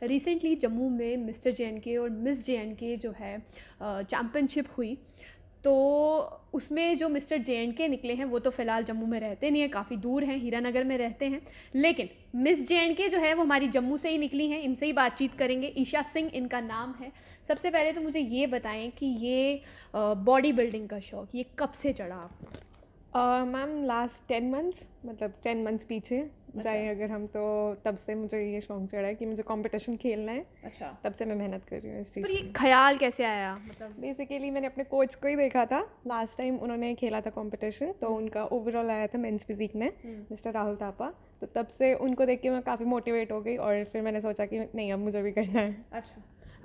Recently Jammu में mister J और miss जे जो है चैम्पियनशिप हुई, तो उसमें जो मिस्टर जे निकले हैं वो तो फ़िलहाल जम्मू में रहते नहीं हैं, काफ़ी दूर हैं, हीरानगर में रहते हैं। लेकिन मिस जे जो है वो हमारी जम्मू से ही निकली हैं, इनसे ही बातचीत करेंगे। ईशा सिंह इनका नाम है। सबसे पहले तो मुझे ये बताएं कि ये बॉडी बिल्डिंग का शौक़ ये कब से चढ़ा आपको? मैम लास्ट 10 मंथ्स, मतलब 10 मंथ्स पीछे जाए अगर हम, तो तब से मुझे ये शौक चढ़ा है कि मुझे कंपटीशन खेलना है। अच्छा, तब से मैं मेहनत कर रही हूँ इस चीज़ पर ये की। ख्याल कैसे आया? मतलब बेसिकली मैंने अपने कोच को ही देखा था, लास्ट टाइम उन्होंने खेला था कंपटीशन, तो उनका ओवरऑल आया था मेंस फिजिक में, मिस्टर राहुल थापा। तो तब से उनको देख के मैं काफ़ी मोटिवेट हो गई और फिर मैंने सोचा कि नहीं, अब मुझे भी करना है। अच्छा,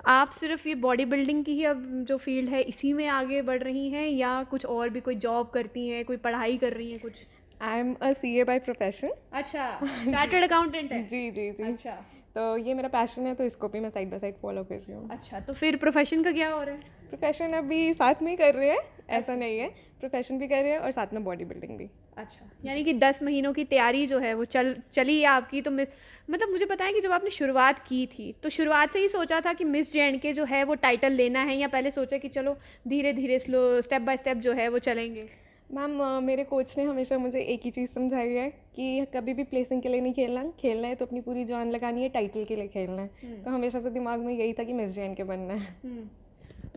आप सिर्फ ये बॉडी बिल्डिंग की ही अब जो फील्ड है इसी में आगे बढ़ रही हैं, या कुछ और भी कोई जॉब करती हैं, कोई पढ़ाई कर रही हैं कुछ? I am a CA by profession. अच्छा, चार्टर्ड अकाउंटेंट है? जी जी जी। अच्छा, तो ये मेरा पैशन है, तो इसको भी मैं साइड बाय साइड फॉलो कर रही हूँ। अच्छा, तो फिर प्रोफेशन का क्या हो रहा है? प्रोफेशन अभी साथ में ही कर रहे हैं, ऐसा नहीं है, प्रोफेशन भी कर रहे हैं और साथ में बॉडी बिल्डिंग भी। अच्छा, यानी कि 10 महीनों की तैयारी जो है वो चली है आपकी। तो मतलब मुझे बताएं कि जब आपने शुरुआत की थी तो शुरुआत से ही सोचा था कि मिस जे जो है वो टाइटल लेना है, या पहले सोचा कि चलो धीरे धीरे स्लो स्टेप बाय स्टेप जो है वो चलेंगे? मैम मेरे कोच ने हमेशा मुझे एक ही चीज़ समझाई है कि कभी भी प्लेसिंग के लिए नहीं खेलना, खेलना है तो अपनी पूरी जान लगानी है, टाइटल के लिए खेलना है। तो हमेशा से दिमाग में यही था कि मिस जे बनना है।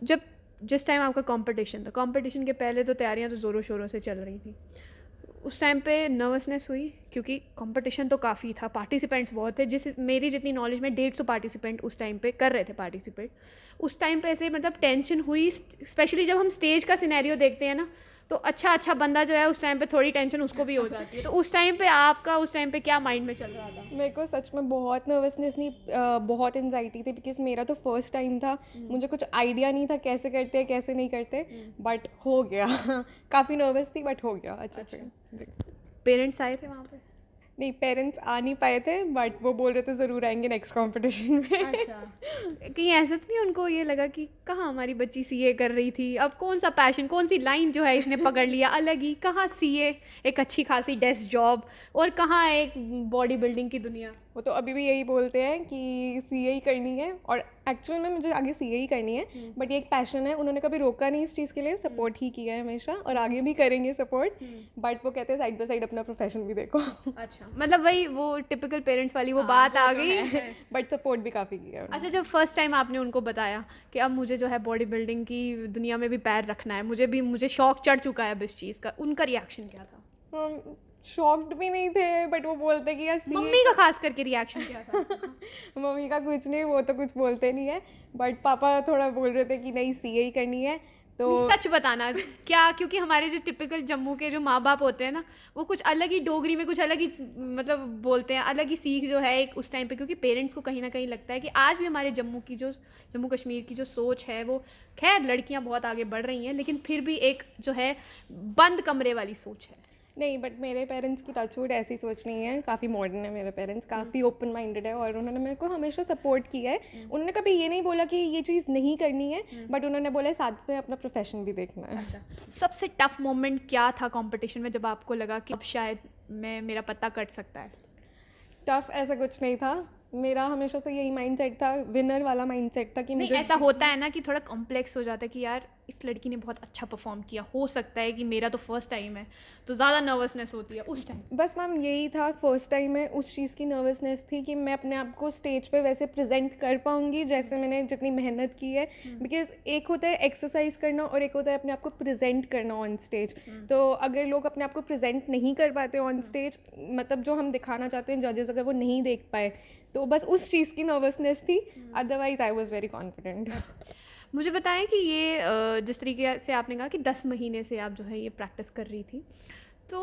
जब जिस टाइम आपका कंपटीशन था, कंपटीशन के पहले तो तैयारियां तो ज़ोरों शोरों से चल रही थी, उस टाइम पे नर्वसनेस हुई? क्योंकि कंपटीशन तो काफ़ी था, पार्टिसिपेंट्स बहुत थे, मेरी जितनी नॉलेज में 150 पार्टिसिपेंट उस टाइम पे कर रहे थे पार्टिसिपेट। उस टाइम पे ऐसे मतलब टेंशन हुई? स्पेशली जब हम स्टेज का सिनेरियो देखते हैं ना, तो अच्छा बंदा जो है उस टाइम पे थोड़ी टेंशन उसको भी हो जाती है। तो उस टाइम पे आपका उस टाइम पे क्या माइंड में चल रहा था? मेरे को सच में बहुत नर्वसनेस नहीं, बहुत एंजाइटी थी, बिकॉज मेरा तो फर्स्ट टाइम था। मुझे कुछ आइडिया नहीं था कैसे करते हैं कैसे नहीं करते, बट हो गया। काफ़ी नर्वस थी बट हो गया अच्छे से। जी। पेरेंट्स आए थे वहाँ पे? नहीं, पेरेंट्स आ नहीं पाए थे, बट वो बोल रहे थे ज़रूर आएंगे नेक्स्ट कंपटीशन में। अच्छा, कहीं ऐसा तो नहीं उनको ये लगा कि कहाँ हमारी बच्ची सीए कर रही थी, अब कौन सा पैशन, कौन सी लाइन जो है इसने पकड़ लिया अलग ही, कहाँ सीए एक अच्छी खासी डेस्क जॉब और कहाँ एक बॉडी बिल्डिंग की दुनिया? वो तो अभी भी यही बोलते हैं कि CA ही करनी है, और एक्चुअल में मुझे आगे CA ही करनी है, बट ये एक पैशन है। उन्होंने कभी रोका नहीं इस चीज़ के लिए, सपोर्ट ही किया है हमेशा और आगे भी करेंगे सपोर्ट। बट वो कहते हैं साइड बाय साइड अपना प्रोफेशन भी देखो। अच्छा, मतलब वही वो टिपिकल पेरेंट्स वाली वो बात आ गई। बट सपोर्ट भी काफ़ी किया है। अच्छा, जब फर्स्ट टाइम आपने उनको बताया कि अब मुझे जो है बॉडी बिल्डिंग की दुनिया में भी पैर रखना है, मुझे शौक चढ़ चुका है अब इस चीज़ का, उनका रिएक्शन क्या था? शॉक्ड भी नहीं थे, बट वो बोलते कि यार मम्मी का खास करके रिएक्शन क्या था? मम्मी का कुछ नहीं, वो तो कुछ बोलते नहीं है, बट पापा थोड़ा बोल रहे थे कि नहीं CA ही करनी है। तो सच बताना क्या, क्योंकि हमारे जो टिपिकल जम्मू के जो माँ बाप होते हैं ना, वो कुछ अलग ही डोगरी में कुछ अलग ही मतलब बोलते हैं, अलग ही सीख जो है एक उस टाइम पे, क्योंकि पेरेंट्स को कहीं ना कहीं लगता है कि आज भी हमारे जम्मू कश्मीर की जो सोच है वो, खैर लड़कियां बहुत आगे बढ़ रही हैं लेकिन फिर भी एक जो है बंद कमरे वाली सोच है। नहीं, बट मेरे पेरेंट्स की टचवुड ऐसी सोच नहीं है, काफ़ी मॉडर्न है मेरे पेरेंट्स, काफ़ी ओपन माइंडेड है, और उन्होंने मेरे को हमेशा सपोर्ट किया है। उन्होंने कभी ये नहीं बोला कि ये चीज़ नहीं करनी है, बट उन्होंने बोला साथ में अपना प्रोफेशन भी देखना है। अच्छा, सबसे टफ मोमेंट क्या था कंपटीशन में जब आपको लगा कि अब शायद मेरा पत्ता कट सकता है? टफ ऐसा कुछ नहीं था, मेरा हमेशा से यही माइंडसेट था, विनर वाला माइंडसेट था कि नहीं, मुझे ऐसा होता है ना कि थोड़ा कॉम्प्लेक्स हो जाता है कि यार इस लड़की ने बहुत अच्छा परफॉर्म किया, हो सकता है कि मेरा तो फर्स्ट टाइम है, तो ज़्यादा नर्वसनेस होती है उस टाइम। बस मैम यही था, फर्स्ट टाइम में उस चीज़ की नर्वसनेस थी कि मैं अपने आप को स्टेज पे वैसे प्रेजेंट कर पाऊँगी जैसे मैंने जितनी मेहनत की है। बिकॉज एक होता है एक्सरसाइज करना और एक होता है अपने आप को प्रेजेंट करना ऑन स्टेज। तो अगर लोग अपने आप को प्रेजेंट नहीं कर पाते ऑन स्टेज, मतलब जो हम दिखाना चाहते हैं जजेस अगर वो नहीं देख पाए, तो बस उस चीज़ की नर्वसनेस थी, otherwise I was very confident. मुझे बताएं कि ये जिस तरीके से आपने कहा कि 10 महीने से आप जो है ये प्रैक्टिस कर रही थी, तो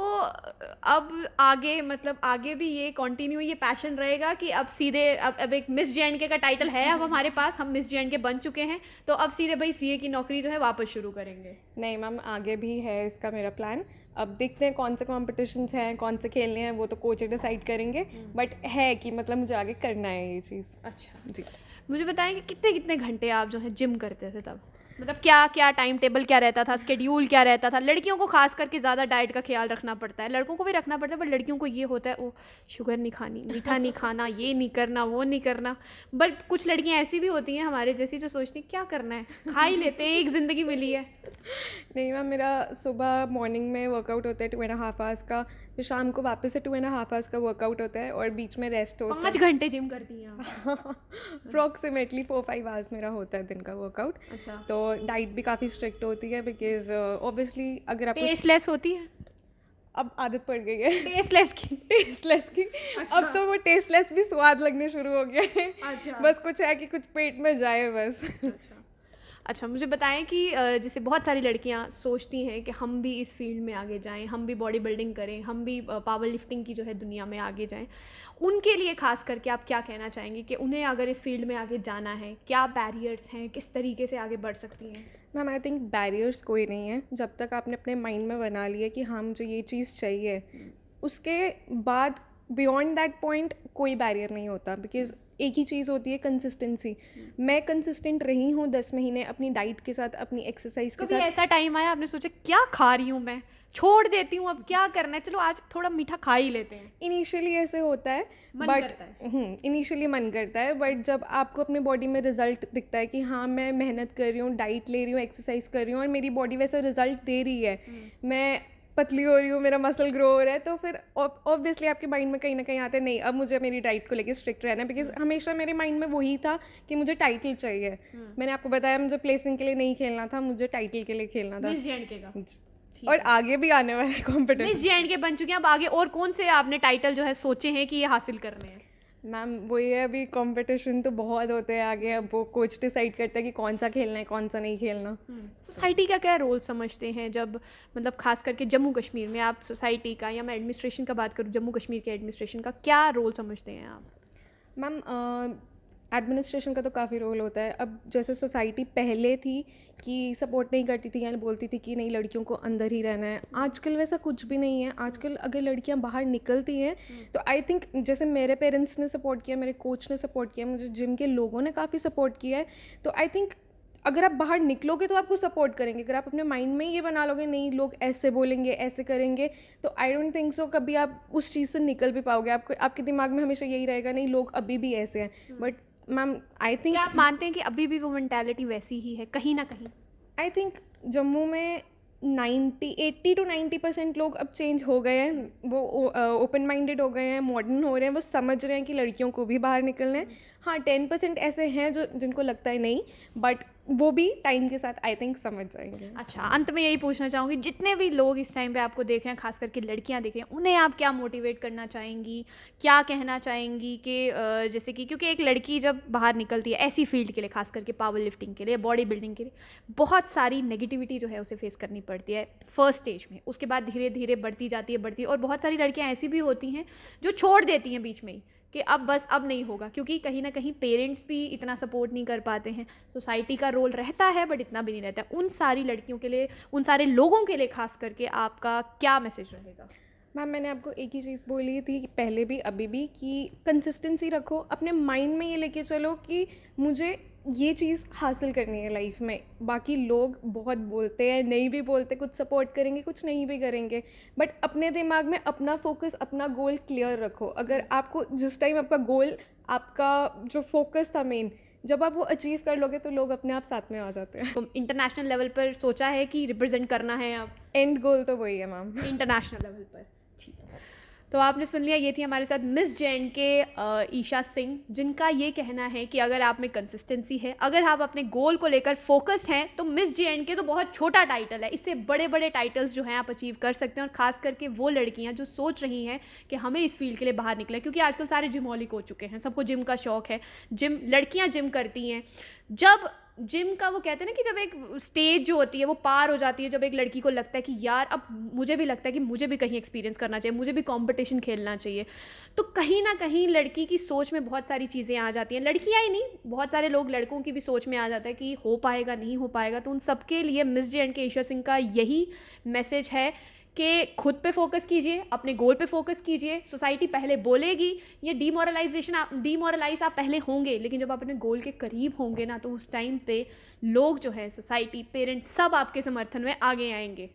अब आगे मतलब आगे भी ये कंटिन्यू ये पैशन रहेगा कि अब सीधे अब एक मिस जे का टाइटल है अब हमारे पास, हम मिस जे बन चुके हैं, तो अब सीधे भाई सीए की नौकरी जो है वापस शुरू करेंगे? नहीं मैम, आगे भी है इसका मेरा प्लान। अब देखते हैं कौन से कॉम्पिटिशन्स हैं, कौन से खेलने हैं, वो तो कोच डिसाइड करेंगे, बट है कि मतलब मुझे आगे करना है ये चीज़। अच्छा जी। मुझे बताएं कि कितने कितने घंटे आप जो है जिम करते थे तब? मतलब क्या क्या टाइम टेबल क्या रहता था, स्केड्यूल क्या रहता था? लड़कियों को खास करके ज़्यादा डाइट का ख्याल रखना पड़ता है, लड़कों को भी रखना पड़ता है, पर लड़कियों को ये होता है ओ शुगर नहीं खानी, मीठा नहीं खाना, ये नहीं करना, वो नहीं करना। बट कुछ लड़कियां ऐसी भी होती हैं हमारे जैसी जो सोचती हैं क्या करना है, खा ही लेते हैं, एक ज़िंदगी मिली है। नहीं मैम, मेरा सुबह मॉर्निंग में वर्कआउट होता है 2.5 आवर्स का, फिर शाम को वापस से 2.5 आवर्स का वर्कआउट होता है और बीच में रेस्ट होता 5 है। घंटे जिम करती हैं आप? अप्रॉक्सीमेटली 4-5 आवर्स मेरा होता है दिन का वर्कआउट। अच्छा। तो डाइट भी काफ़ी स्ट्रिक्ट होती है बिकॉज ऑब्वियसली अगर आपको टेस्टलेस होती है? अब आदत पड़ गई है टेस्टलेस की? टेस्टलेस की। अच्छा। अब तो वो टेस्टलेस भी स्वाद लगने शुरू हो गया है। अच्छा। बस कुछ है कि कुछ पेट में जाए बस। अच्छा। अच्छा, मुझे बताएं कि जैसे बहुत सारी लड़कियां सोचती हैं कि हम भी इस फील्ड में आगे जाएं, हम भी बॉडी बिल्डिंग करें, हम भी पावर लिफ्टिंग की जो है दुनिया में आगे जाएं। उनके लिए खास करके आप क्या कहना चाहेंगे कि उन्हें अगर इस फील्ड में आगे जाना है, क्या बैरियर्स हैं, किस तरीके से आगे बढ़ सकती हैं? मैम आई थिंक बैरियर्स कोई नहीं है, जब तक आपने अपने माइंड में बना लिया कि हाँ मुझे ये चीज़ चाहिए, उसके बाद बियॉन्ड दैट पॉइंट कोई बैरियर नहीं होता। बिकॉज एक ही चीज़ होती है कंसिस्टेंसी। मैं कंसिस्टेंट रही हूँ 10 महीने अपनी डाइट के साथ, अपनी एक्सरसाइज के कभी साथ। ऐसा टाइम आया आपने सोचा क्या खा रही हूँ मैं, छोड़ देती हूँ, अब क्या करना है, चलो आज थोड़ा मीठा खा ही लेते हैं? इनिशियली ऐसे होता है, मन बट करता है। इनिशियली मन करता है, बट जब आपको अपने बॉडी में रिजल्ट दिखता है कि हाँ मैं मेहनत कर रही हूँ, डाइट ले रही हूँ, एक्सरसाइज कर रही हूँ और मेरी बॉडी वैसा रिजल्ट दे रही है, मैं पतली हो रही हूँ, मेरा मसल ग्रो हो रहा है, तो फिर ऑब्वियसली आपके माइंड में कहीं ना कहीं आता है नहीं अब मुझे मेरी डाइट को लेके स्ट्रिक्ट रहना है। बिकॉज हमेशा मेरे माइंड में वही था कि मुझे टाइटल चाहिए। मैंने आपको बताया मुझे प्लेसिंग के लिए नहीं खेलना था, मुझे टाइटल के लिए खेलना था। मिस जे&के का? और आगे भी आने वाले कॉम्पिटिशन। मिस जे&के बन चुकी हैं, अब आगे और कौन से आपने टाइटल जो है सोचे हैं कि ये हासिल करने हैं? मैम वही है, अभी कंपटीशन तो बहुत होते हैं आगे, अब वो कोच डिसाइड करता है कि कौन सा खेलना है कौन सा नहीं खेलना। सोसाइटी का क्या रोल समझते हैं, जब मतलब खास करके जम्मू कश्मीर में आप सोसाइटी का, या मैं एडमिनिस्ट्रेशन का बात करूँ, जम्मू कश्मीर के एडमिनिस्ट्रेशन का क्या रोल समझते हैं आप? मैम एडमिनिस्ट्रेशन का तो काफ़ी रोल होता है। अब जैसे सोसाइटी पहले थी कि सपोर्ट नहीं करती थी या बोलती थी कि नहीं लड़कियों को अंदर ही रहना है, आजकल वैसा कुछ भी नहीं है। आजकल अगर लड़कियां बाहर निकलती हैं तो आई थिंक जैसे मेरे पेरेंट्स ने सपोर्ट किया, मेरे कोच ने सपोर्ट किया, मुझे जिम के लोगों ने काफ़ी सपोर्ट किया है, तो आई थिंक अगर आप बाहर निकलोगे तो आपको सपोर्ट करेंगे। अगर आप अपने माइंड में ये बना लोगे नहीं लोग ऐसे बोलेंगे ऐसे करेंगे, तो आई डोंट थिंक सो कभी आप उस चीज़ से निकल भी पाओगे। आपको आपके दिमाग में हमेशा यही रहेगा नहीं लोग अभी भी ऐसे हैं। बट मैम आई थिंक क्या आप मानते हैं कि अभी भी वो मेंटालिटी वैसी ही है कहीं ना कहीं? आई थिंक जम्मू में 80 to 90% लोग अब चेंज हो गए हैं, वो ओपन माइंडेड हो गए हैं, मॉडर्न हो रहे हैं, वो समझ रहे हैं कि लड़कियों को भी बाहर निकलना है। हाँ 10% ऐसे हैं जो जिनको लगता है नहीं, बट वो भी टाइम के साथ आई थिंक समझ जाएंगे। अच्छा, अंत में यही पूछना चाहूँगी, जितने भी लोग इस टाइम पे आपको देख रहे हैं, खास करके लड़कियां देख रही हैं, उन्हें आप क्या मोटिवेट करना चाहेंगी, क्या कहना चाहेंगी कि जैसे कि क्योंकि एक लड़की जब बाहर निकलती है ऐसी फील्ड के लिए, खास करके पावर लिफ्टिंग के लिए, बॉडी बिल्डिंग के लिए, बहुत सारी नेगेटिविटी जो है उसे फेस करनी पड़ती है फर्स्ट स्टेज में, उसके बाद धीरे धीरे बढ़ती जाती है, और बहुत सारी लड़कियाँ ऐसी भी होती हैं जो छोड़ देती हैं बीच में ही कि अब बस अब नहीं होगा, क्योंकि कहीं ना कहीं पेरेंट्स भी इतना सपोर्ट नहीं कर पाते हैं, सोसाइटी का रोल रहता है बट इतना भी नहीं रहता है। उन सारी लड़कियों के लिए, उन सारे लोगों के लिए खास करके आपका क्या मैसेज रहेगा? मैम मैंने आपको एक ही चीज़ बोली थी पहले भी अभी भी कि कंसिस्टेंसी रखो, अपने माइंड में ये लेके चलो कि मुझे ये चीज़ हासिल करनी है लाइफ में। बाकी लोग बहुत बोलते हैं, नहीं भी बोलते, कुछ सपोर्ट करेंगे कुछ नहीं भी करेंगे, बट अपने दिमाग में अपना फोकस, अपना गोल क्लियर रखो। अगर आपको जिस टाइम आपका गोल, आपका जो फोकस था मेन, जब आप वो अचीव कर लोगे तो लोग अपने आप साथ में आ जाते हैं। तो इंटरनेशनल लेवल पर सोचा है कि रिप्रेजेंट करना है अब? एंड गोल तो वही है मैम, इंटरनेशनल लेवल पर। ठीक, तो आपने सुन लिया, ये थी हमारे साथ मिस जे&के ईशा सिंह, जिनका ये कहना है कि अगर आप में कंसिस्टेंसी है, अगर आप अपने गोल को लेकर फोकस्ड हैं, तो मिस जे&के तो बहुत छोटा टाइटल है, इससे बड़े बड़े टाइटल्स जो हैं आप अचीव कर सकते हैं। और ख़ास करके वो लड़कियां जो सोच रही हैं कि हमें इस फील्ड के लिए बाहर निकले, क्योंकि आजकल सारे जिमोलिक हो चुके हैं, सबको जिम का शौक है, जिम लड़कियाँ जिम करती हैं। जब जिम का वो कहते हैं ना कि जब एक स्टेज जो होती है वो पार हो जाती है, जब एक लड़की को लगता है कि यार अब मुझे भी लगता है कि मुझे भी कहीं एक्सपीरियंस करना चाहिए, मुझे भी कंपटीशन खेलना चाहिए, तो कहीं ना कहीं लड़की की सोच में बहुत सारी चीज़ें आ जाती हैं। लड़कियां ही नहीं, बहुत सारे लोग, लड़कों की भी सोच में आ जाता है कि हो पाएगा नहीं हो पाएगा। तो उन सबके लिए मिस जे&के ईशा सिंह का यही मैसेज है कि खुद पे फोकस कीजिए, अपने गोल पे फोकस कीजिए। सोसाइटी पहले बोलेगी, ये डीमोरलाइज आप पहले होंगे, लेकिन जब आप अपने गोल के करीब होंगे ना, तो उस टाइम पे लोग जो है, सोसाइटी, पेरेंट्स, सब आपके समर्थन में आगे आएंगे।